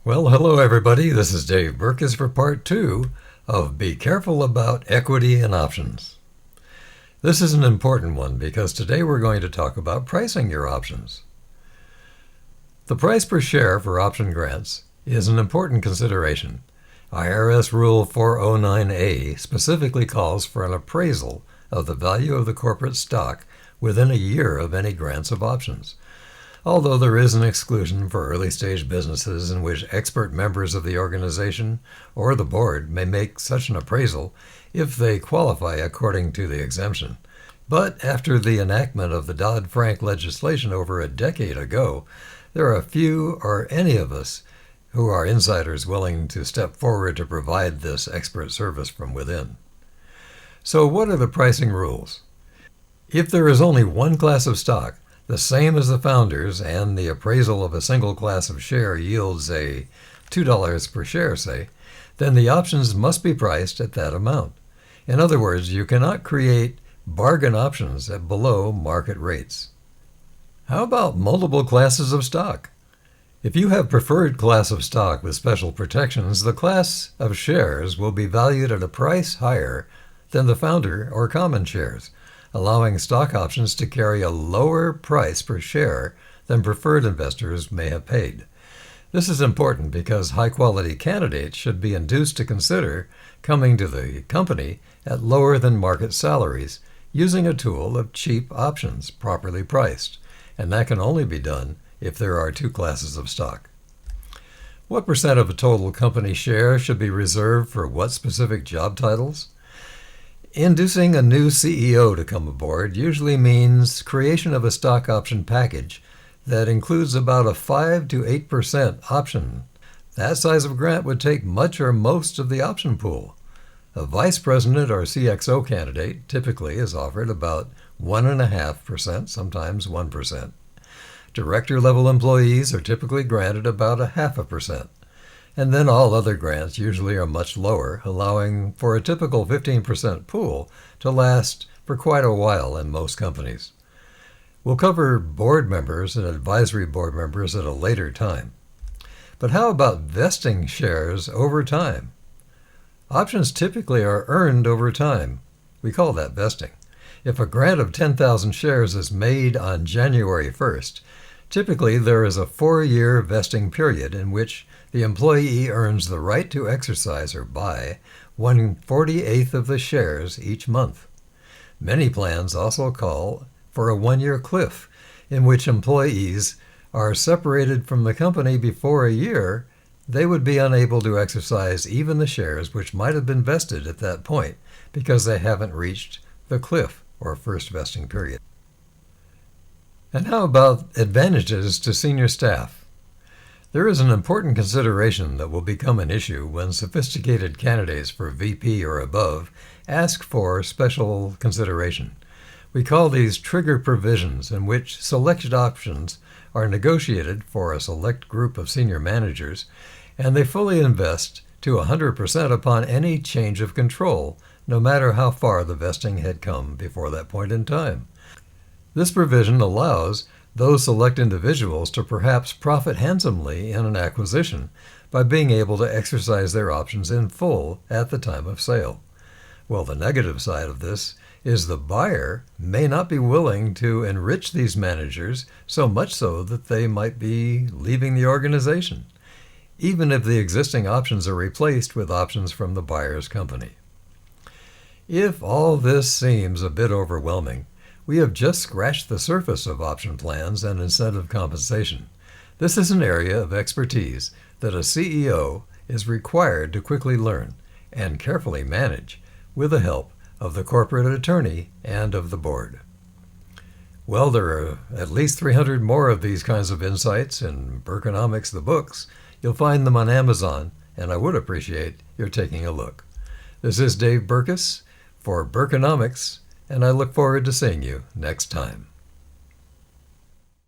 Well, hello everybody. This is Dave Burkus for part 2 of Be Careful About Equity and Options. This is an important one because today we're going to talk about pricing your options. The price per share for option grants is an important consideration. IRS Rule 409A specifically calls for an appraisal of the value of the corporate stock within a year of any grants of options. Although there is an exclusion for early-stage businesses in which expert members of the organization or the board may make such an appraisal if they qualify according to the exemption. But after the enactment of the Dodd-Frank legislation over a decade ago, there are few or any of us who are insiders willing to step forward to provide this expert service from within. So what are the pricing rules? If there is only one class of stock, the same as the founders, and the appraisal of a single class of share yields a $2 per share, say, then the options must be priced at that amount. In other words, you cannot create bargain options at below market rates. How about multiple classes of stock? If you have preferred class of stock with special protections, the class of shares will be valued at a price higher than the founder or common shares, allowing stock options to carry a lower price per share than preferred investors may have paid. This is important because high-quality candidates should be induced to consider coming to the company at lower than market salaries using a tool of cheap options properly priced, and that can only be done if there are two classes of stock. What percent of a total company share should be reserved for what specific job titles? Inducing a new CEO to come aboard usually means creation of a stock option package that includes about a 5 to 8% option. That size of grant would take much or most of the option pool. A vice president or CXO candidate typically is offered about 1.5%, sometimes 1%. Director-level employees are typically granted about 0.5%. And then all other grants usually are much lower, allowing for a typical 15% pool to last for quite a while in most companies. We'll cover board members and advisory board members at a later time. But how about vesting shares over time? Options typically are earned over time. We call that vesting. If a grant of 10,000 shares is made on January 1st, typically there is a 4-year vesting period in which the employee earns the right to exercise or buy 1/48 of the shares each month. Many plans also call for a 1-year cliff in which employees are separated from the company before a year. They would be unable to exercise even the shares which might have been vested at that point because they haven't reached the cliff or first vesting period. And how about advantages to senior staff? There is an important consideration that will become an issue when sophisticated candidates for VP or above ask for special consideration. We call these trigger provisions, in which selected options are negotiated for a select group of senior managers, and they fully invest to 100% upon any change of control, no matter how far the vesting had come before that point in time. This provision allows those select individuals to perhaps profit handsomely in an acquisition by being able to exercise their options in full at the time of sale. Well, the negative side of this is the buyer may not be willing to enrich these managers so much so that they might be leaving the organization, even if the existing options are replaced with options from the buyer's company. If all this seems a bit overwhelming, we have just scratched the surface of option plans and incentive compensation. This is an area of expertise that a CEO is required to quickly learn and carefully manage with the help of the corporate attorney and of the board. Well, there are at least 300 more of these kinds of insights in Burkonomics, the books. You'll find them on Amazon, and I would appreciate your taking a look. This is Dave Burkus for Burkonomics, and I look forward to seeing you next time.